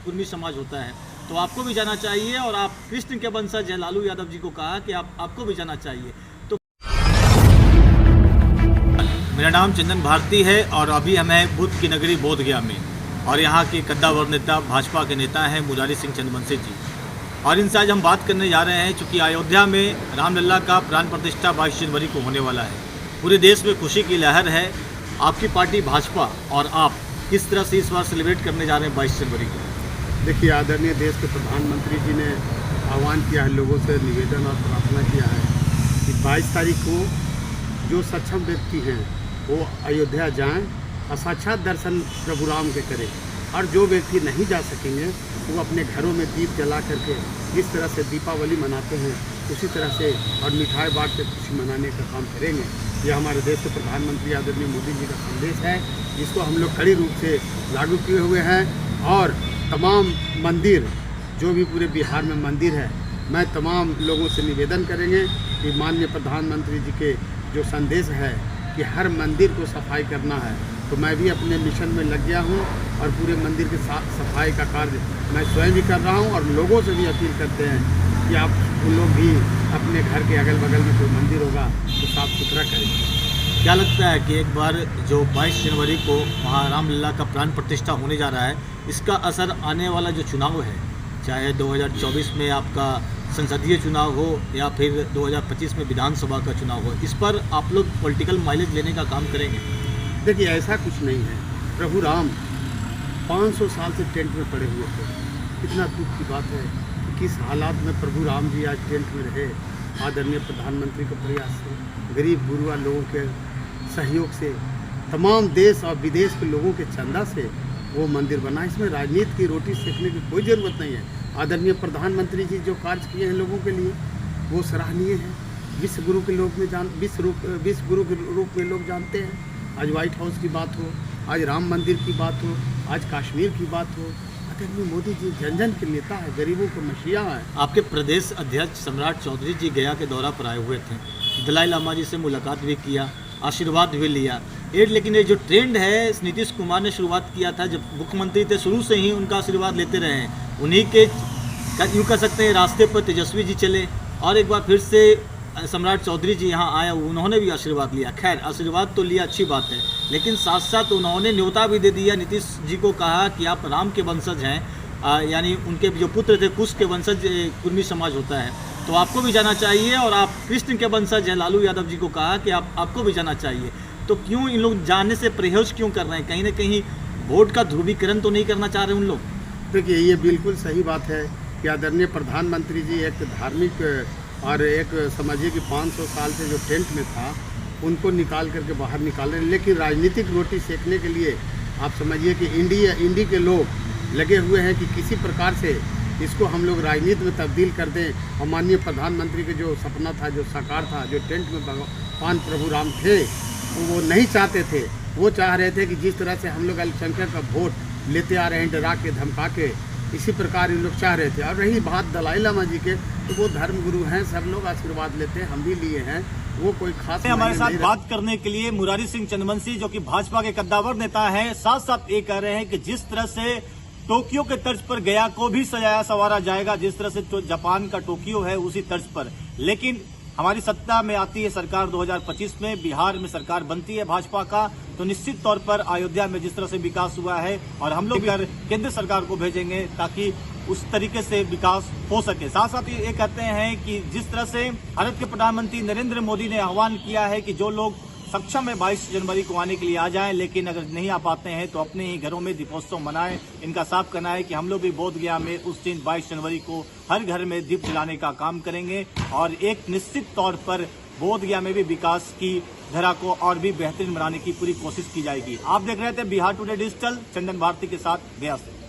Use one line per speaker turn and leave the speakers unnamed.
कुर्मी समाज होता है, तो आपको भी जाना चाहिए। और आप कृष्ण के वंशज हैं, लालू यादव जी को कहा कि आपको भी जाना चाहिए। तो मेरा नाम चंदन भारती है और अभी हम हैं बुद्ध की नगरी बोधगया में, और यहाँ के कद्दावर नेता भाजपा के नेता हैं मुरारी सिंह चंद्रवंशी जी, और इनसे आज हम बात करने जा रहे हैं। चूँकि अयोध्या में रामलला का प्राण प्रतिष्ठा 22 जनवरी को होने वाला है, पूरे देश में खुशी की लहर है। आपकी पार्टी भाजपा और आप किस तरह से इस बार सेलिब्रेट करने जा रहे हैं 22 जनवरी को?
देखिए, आदरणीय देश के प्रधानमंत्री जी ने आह्वान किया है, लोगों से निवेदन और प्रार्थना किया है कि 22 तारीख को जो सक्षम व्यक्ति हैं वो अयोध्या जाएं और साक्षात दर्शन प्रभु राम के करें, और जो व्यक्ति नहीं जा सकेंगे वो अपने घरों में दीप जला करके जिस तरह से दीपावली मनाते हैं उसी तरह से और मिठाई बांट के खुशी मनाने का काम करेंगे। यह हमारे देश के प्रधानमंत्री आदरणीय मोदी जी का संदेश है, जिसको हम लोग कड़ी रूप से लागू किए हुए हैं। और तमाम मंदिर, जो भी पूरे बिहार में मंदिर है, मैं तमाम लोगों से निवेदन करेंगे कि माननीय प्रधानमंत्री जी के जो संदेश है कि हर मंदिर को सफाई करना है, तो मैं भी अपने मिशन में लग गया हूँ और पूरे मंदिर के साथ सफाई का कार्य मैं स्वयं भी कर रहा हूँ। और लोगों से भी अपील करते हैं कि आप लोग भी अपने घर के अगल बगल में कोई मंदिर होगा तो साफ़ सुथरा करें।
क्या लगता है कि एक बार जो 22 जनवरी को वहाँ रामलला का प्राण प्रतिष्ठा होने जा रहा है, इसका असर आने वाला जो चुनाव है, चाहे 2024 में आपका संसदीय चुनाव हो या फिर 2025 में विधानसभा का चुनाव हो, इस पर आप लोग पॉलिटिकल माइलेज लेने का काम करेंगे?
देखिए, ऐसा कुछ नहीं है। प्रभु राम 500 साल से टेंट में पड़े हुए थे। कितना दुख की बात है कि किस हालात में प्रभु राम जी आज टेंट में रहे। आदरणीय प्रधानमंत्री के प्रयास से, गरीब गुरुआ लोगों के सहयोग से, तमाम देश और विदेश के लोगों के चंदा से वो मंदिर बना। इसमें राजनीति की रोटी सेकने की कोई ज़रूरत नहीं है। आदरणीय प्रधानमंत्री जी जो कार्य किए हैं लोगों के लिए, वो सराहनीय है। विश्व गुरु के रूप में लोग जानते हैं। आज व्हाइट हाउस की बात हो, आज राम मंदिर की बात हो, आज कश्मीर की बात हो, आदरणीय मोदी जी जन जन के नेता है, गरीबों के मसीहा है।
आपके प्रदेश अध्यक्ष सम्राट चौधरी जी गया के दौरा पर आए हुए थे, दलाई लामा जी से मुलाकात भी किया, आशीर्वाद भी लिया। लेकिन ये जो ट्रेंड है, नीतीश कुमार ने शुरुआत किया था, जब मुख्यमंत्री थे शुरू से ही उनका आशीर्वाद लेते रहे हैं। उन्हीं के यूँ कह सकते हैं रास्ते पर तेजस्वी जी चले, और एक बार फिर से सम्राट चौधरी जी यहाँ आया, उन्होंने भी आशीर्वाद लिया। खैर, आशीर्वाद तो लिया, अच्छी बात है, लेकिन साथ साथ उन्होंने न्योता भी दे दिया। नीतीश जी को कहा कि आप राम के वंशज हैं, यानी उनके जो पुत्र थे कुश के वंशज कुर्मी समाज होता है, तो आपको भी जाना चाहिए। और आप कृष्ण के वंशज हैं, लालू यादव जी को कहा कि आपको भी जाना चाहिए। तो क्यों इन लोग जाने से परहेज क्यों कर रहे हैं? कहीं ना कहीं वोट का ध्रुवीकरण तो नहीं करना चाह रहे उन लोग?
देखिए, ये बिल्कुल सही बात है कि आदरणीय प्रधानमंत्री जी एक धार्मिक और एक समझिए कि 500 साल से जो टेंट में था उनको निकाल करके बाहर निकाल रहे हैं। लेकिन राजनीतिक रोटी सेकने के लिए आप समझिए कि इंडी के लोग लगे हुए हैं कि किसी प्रकार से इसको हम लोग राजनीति में तब्दील कर दें। और माननीय प्रधानमंत्री के जो सपना था, जो साकार था, जो टेंट में भगवान प्रभु राम थे, वो नहीं चाहते थे। वो चाह रहे थे कि जिस तरह से हम लोग अल्पसंख्यक का वोट लेते आ रहे हैं डरा के धमका के, इसी प्रकार इन लोग चाह रहे थे। और रही बात दलाई लामा जी के, तो वो धर्म गुरु हैं, सब लोग आशीर्वाद लेते हैं, हम भी लिए हैं। वो कोई खास
हमारे साथ बात करने के लिए मुरारी सिंह चंद्रवंशी, जो कि भाजपा के कद्दावर नेता हैं, साथ साथ ये कह रहे हैं कि जिस तरह से टोक्यो के तर्ज पर गया को भी सजाया संवारा जाएगा, जिस तरह से जापान का टोक्यो है उसी तर्ज पर, लेकिन हमारी सत्ता में आती है सरकार 2025 में, बिहार में सरकार बनती है भाजपा का, तो निश्चित तौर पर अयोध्या में जिस तरह से विकास हुआ है, और हम लोग केंद्र सरकार को भेजेंगे ताकि उस तरीके से विकास हो सके। साथ साथ ये कहते हैं कि जिस तरह से भारत के प्रधानमंत्री नरेंद्र मोदी ने आह्वान किया है कि जो लोग सक्षम है 22 जनवरी को आने के लिए आ जाएं, लेकिन अगर नहीं आ पाते हैं तो अपने ही घरों में दीपोत्सव मनाएं। इनका साफ कहना है कि हम लोग भी बोधगया में उस दिन 22 जनवरी को हर घर में दीप जलाने का काम करेंगे, और एक निश्चित तौर पर बोधगया में भी विकास की धारा को और भी बेहतरीन बनाने की पूरी कोशिश की जाएगी। आप देख रहे थे बिहार टुडे डिजिटल, चंदन भारती के साथ गया से।